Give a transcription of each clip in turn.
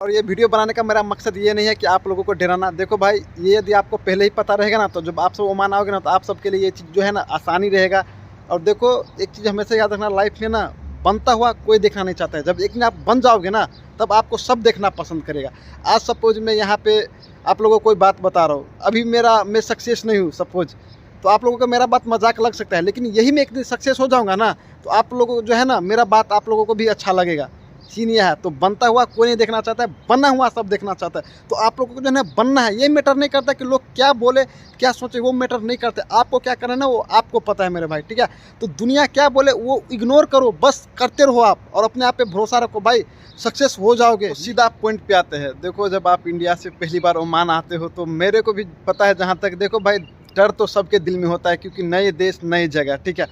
और ये वीडियो बनाने का मेरा मकसद ये नहीं है कि आप लोगों को डराना। देखो भाई, ये यदि आपको पहले ही पता रहेगा ना, तो जब आप सब ओमान आओगे ना, तो आप सबके लिए ये चीज़ जो है ना आसानी रहेगा। और देखो, एक चीज़ हमेशा याद रखना, लाइफ में ना बनता हुआ कोई देखना नहीं चाहता है। जब एक दिन आप बन जाओगे ना, तब आपको सब देखना पसंद करेगा। आज सपोज मैं यहाँ पे आप लोगों को कोई बात बता रहा हूँ, अभी मैं सक्सेस नहीं हूँ सपोज, तो आप लोगों को मेरा बात मजाक लग सकता है, लेकिन यही मैं एक दिन सक्सेस हो जाऊँगा ना, तो आप लोगों को जो है ना मेरा बात आप लोगों को भी अच्छा लगेगा। सीन यह है, तो बनता हुआ कोई नहीं देखना चाहता है, बना हुआ सब देखना चाहता है। तो आप लोगों को जो है ना बनना है, ये मैटर नहीं करता कि लोग क्या बोले क्या सोचे, वो मैटर नहीं करते। आपको क्या करना है ना, वो आपको पता है मेरे भाई, ठीक है। तो दुनिया क्या बोले वो इग्नोर करो, बस करते रहो आप, और अपने आप पे भरोसा रखो भाई, सक्सेस हो जाओगे। तो सीधा पॉइंट पे आते हैं। देखो, जब आप इंडिया से पहली बार ओमान आते हो, तो मेरे को भी पता है जहाँ तक, देखो भाई, डर तो सबके दिल में होता है, क्योंकि नए देश नई जगह, ठीक है।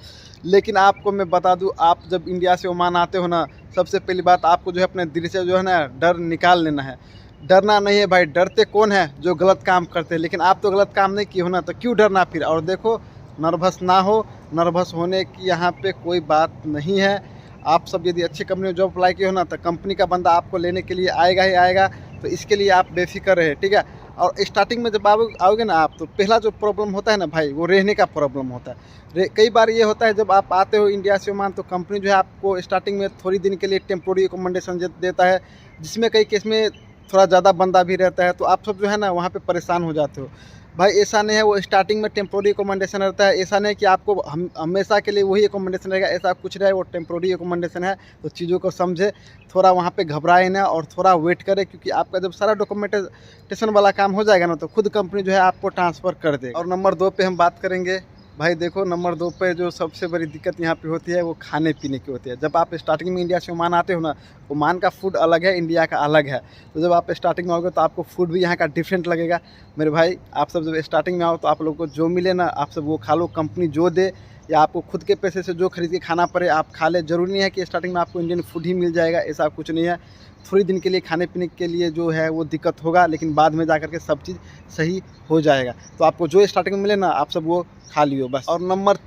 लेकिन आपको मैं बता दूं, आप जब इंडिया से ओमान आते हो ना, सबसे पहली बात आपको जो है अपने दिल से जो है ना डर निकाल लेना है। डरना नहीं है भाई, डरते कौन है जो गलत काम करते हैं, लेकिन आप तो गलत काम नहीं किए हो ना, तो क्यों डरना फिर। और देखो, नर्वस ना हो, नर्वस होने की यहाँ पे कोई बात नहीं है। आप सब यदि अच्छी कंपनी में जॉब अप्लाई किए हो ना, तो कंपनी का बंदा आपको लेने के लिए आएगा ही आएगा, तो इसके लिए आप बेफिक्र रहे, ठीक है। और स्टार्टिंग में जब आओगे ना आप, तो पहला जो प्रॉब्लम होता है ना भाई, वो रहने का प्रॉब्लम होता है। कई बार ये होता है, जब आप आते हो इंडिया से ओमान, तो कंपनी जो है आपको स्टार्टिंग में थोड़ी दिन के लिए टेम्पोररी अकोमोडेशन देता है, जिसमें कई केस में थोड़ा ज़्यादा बंदा भी रहता है, तो आप सब जो है ना वहाँ पे परेशान हो जाते हो। भाई ऐसा नहीं है, वो स्टार्टिंग में टेम्पोररी अकोमोडेशन रहता है। ऐसा नहीं कि आपको हमेशा के लिए वही अकोमोडेशन रहेगा, ऐसा कुछ रहे, वो टेम्पोररी अकोमोडेशन है। तो चीज़ों को समझे, थोड़ा वहाँ पे घबराए ना, और थोड़ा वेट करें, क्योंकि आपका जब सारा डॉक्यूमेंटेशन वाला काम हो जाएगा ना, तो खुद कंपनी जो है आपको ट्रांसफ़र कर देगा। और नंबर 2 पे हम बात करेंगे। भाई देखो, नंबर 2 पे जो सबसे बड़ी दिक्कत यहाँ पे होती है, वो खाने पीने की होती है। जब आप स्टार्टिंग में इंडिया से ओमान आते हो ना, ओमान का फूड अलग है, इंडिया का अलग है। तो जब आप स्टार्टिंग में आओगे, तो आपको फूड भी यहाँ का डिफरेंट लगेगा। मेरे भाई, आप सब जब स्टार्टिंग में आओ, तो आप लोगों को जो मिले ना, आप सब वो खा लो। कंपनी जो दे, या आपको खुद के पैसे से जो खरीद के खाना पड़े आप खा ले। ज़रूरी नहीं है कि स्टार्टिंग में आपको इंडियन फूड ही मिल जाएगा, ऐसा कुछ नहीं है। थोड़ी दिन के लिए खाने पीने के लिए जो है वो दिक्कत होगा, लेकिन बाद में जाकर के सब चीज़ सही हो जाएगा। तो आपको जो स्टार्टिंग में मिले ना, आप सब वो खा लियो बस। और नंबर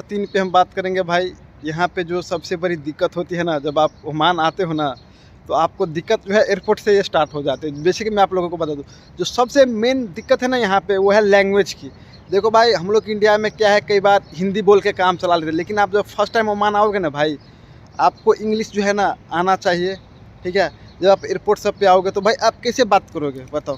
3 पे हम बात करेंगे भाई। यहाँ पे जो सबसे बड़ी दिक्कत होती है ना, जब आप ओमान आते हो ना, तो आपको दिक्कत जो है एयरपोर्ट से ये स्टार्ट हो जाती है। बेसिकली मैं आप लोगों को बता दूँ, जो सबसे मेन दिक्कत है ना यहाँ पे, वो है लैंग्वेज की। देखो भाई, हम लोग इंडिया में क्या है, कई बार हिंदी बोल के काम चला लेते हैं, लेकिन आप जब फर्स्ट टाइम ओमान आओगे ना भाई, आपको इंग्लिश जो है ना आना चाहिए, ठीक है। जब आप एयरपोर्ट सब पे आओगे, तो भाई आप कैसे बात करोगे बताओ।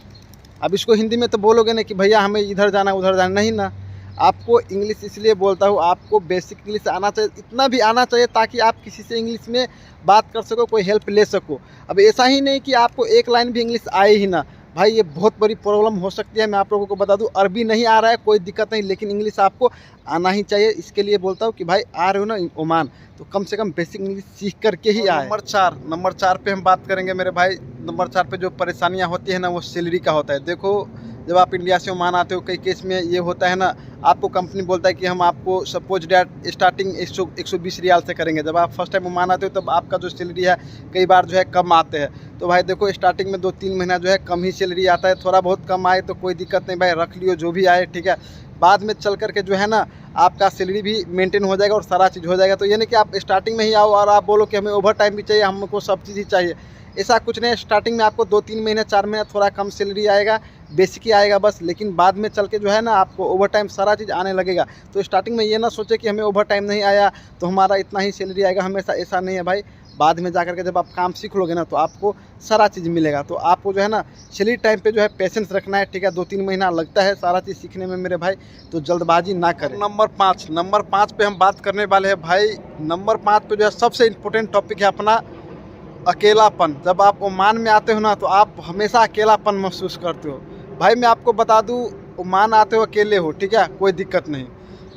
अब इसको हिंदी में तो बोलोगे ना कि भैया हमें इधर जाना उधर जाना, नहीं ना। आपको इंग्लिश इसलिए बोलता हूँ, आपको बेसिक इंग्लिश आना चाहिए, इतना भी आना चाहिए ताकि आप किसी से इंग्लिश में बात कर सको, कोई हेल्प ले सको। अब ऐसा ही नहीं कि आपको एक लाइन भी इंग्लिश आए ही ना, भाई ये बहुत बड़ी प्रॉब्लम हो सकती है। मैं आप लोगों को बता दूं, अरबी नहीं आ रहा है कोई दिक्कत नहीं, लेकिन इंग्लिश आपको आना ही चाहिए। इसके लिए बोलता हूँ कि भाई आ रहे हो ना ओमान, तो कम से कम बेसिक इंग्लिश सीख करके ही आए। नंबर 4 पे हम बात करेंगे मेरे भाई। नंबर 4 पे जो परेशानियाँ होती है ना, वो सैलरी का होता है। देखो, जब आप इंडिया से ओमान आते हो, कई केस में ये होता है ना, आपको कंपनी बोलता है कि हम आपको सपोज डैट स्टार्टिंग 120 रियाल से करेंगे। जब आप फर्स्ट टाइम ओमान आते हो, तब आपका जो सैलरी है कई बार जो है कम आते हैं। तो भाई देखो, स्टार्टिंग में 2-3 महीना जो है कम ही सैलरी आता है। थोड़ा बहुत कम आए तो कोई दिक्कत नहीं भाई, रख लियो जो भी आए, ठीक है। बाद में चल करके जो है ना आपका सैलरी भी मेंटेन हो जाएगा और सारा चीज़ हो जाएगा। तो ये नहीं कि आप स्टार्टिंग में ही आओ और आप बोलो कि हमें ओवर टाइम भी चाहिए, हमको सब चीज़ ही चाहिए, ऐसा कुछ नहीं है। स्टार्टिंग में आपको 2-3 महीने 4 महीने थोड़ा कम सैलरी आएगा, बेसिक ही आएगा बस, लेकिन बाद में चल के जो है ना आपको ओवर टाइम सारा चीज़ आने लगेगा। तो स्टार्टिंग में ये ना सोचे कि हमें ओवर टाइम नहीं आया तो हमारा इतना ही सैलरी आएगा हमेशा, ऐसा नहीं है भाई। बाद में जाकर के जब आप काम सीख लोगे ना, तो आपको सारा चीज़ मिलेगा। तो आपको जो है ना सैलरी टाइम पे जो है पेशेंस रखना है, ठीक है। 2-3 महीना लगता है सारा चीज़ सीखने में मेरे भाई, तो जल्दबाजी ना करें। नंबर 5 पे हम बात करने वाले हैं भाई। नंबर 5 पे जो है सबसे इम्पोर्टेंट टॉपिक है अपना अकेलापन। जब आप ओमान में आते हो ना, तो आप हमेशा अकेलापन महसूस करते हो। भाई मैं आपको बता दूं, ओमान आते हो अकेले हो, ठीक है, कोई दिक्कत नहीं,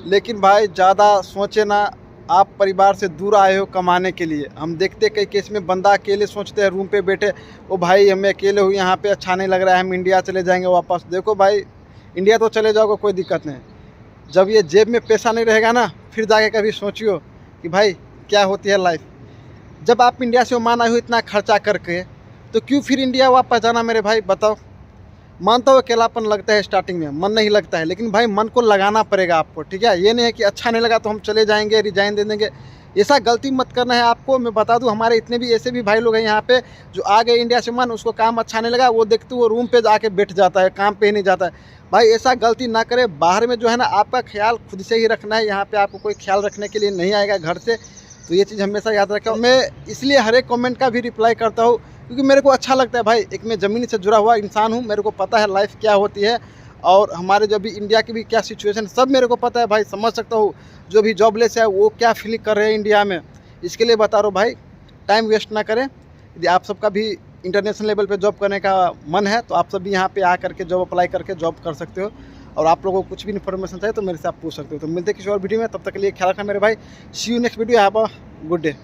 लेकिन भाई ज़्यादा सोचे ना। आप परिवार से दूर आए हो कमाने के लिए। हम देखते कई केस में बंदा अकेले सोचते हैं रूम पे बैठे, ओ भाई हमें अकेले हो यहाँ पे अच्छा नहीं लग रहा है, हम इंडिया चले जाएंगे वापस। देखो भाई, इंडिया तो चले जाओगे कोई दिक्कत नहीं, जब ये जेब में पैसा नहीं रहेगा ना, फिर जाके कभी सोचियो कि भाई क्या होती है लाइफ। जब आप इंडिया से ओमान आए हो इतना खर्चा करके, तो क्यों फिर इंडिया वापस जाना मेरे भाई, बताओ। मानता हूँ अकेलापन लगता है, स्टार्टिंग में मन नहीं लगता है, लेकिन भाई मन को लगाना पड़ेगा आपको, ठीक है। ये नहीं है कि अच्छा नहीं लगा तो हम चले जाएंगे, रिजाइन दे देंगे। ऐसा गलती मत करना है आपको। मैं बता दूं, हमारे इतने भी ऐसे भी भाई लोग हैं यहाँ पे जो आ गए इंडिया से, मन उसको काम अच्छा नहीं लगा, वो देखते वो रूम पे जाके बैठ जाता है, काम पे ही नहीं जाता है। भाई ऐसा गलती ना करें। बाहर में जो है ना आपका ख्याल खुद से ही रखना है, यहाँ पे आपको कोई ख्याल रखने के लिए नहीं आएगा घर से। तो ये चीज़ हमेशा याद रखें। मैं इसलिए हर एक कमेंट का भी रिप्लाई करता हूँ क्योंकि मेरे को अच्छा लगता है भाई। एक मैं ज़मीन से जुड़ा हुआ इंसान हूँ, मेरे को पता है लाइफ क्या होती है और हमारे जो भी इंडिया की भी क्या सिचुएशन सब मेरे को पता है भाई। समझ सकता हूँ जो भी जॉबलेस है वो क्या फील कर रहे हैं इंडिया में। इसके लिए बता रहा हूँ भाई, टाइम वेस्ट ना करें। यदि आप सबका भी इंटरनेशनल लेवल पे जॉब करने का मन है तो आप सब भी यहाँ पे आ करके जॉब अप्लाई करके जॉब कर सकते हो। और आप लोगों को कुछ भी इन्फॉर्मेशन चाहिए तो मेरे से आप पूछ सकते हो। तो मिलते हैं किसी और वीडियो में, तब तक के लिए ख्याल रखना मेरे भाई। See you next video. Have a good day.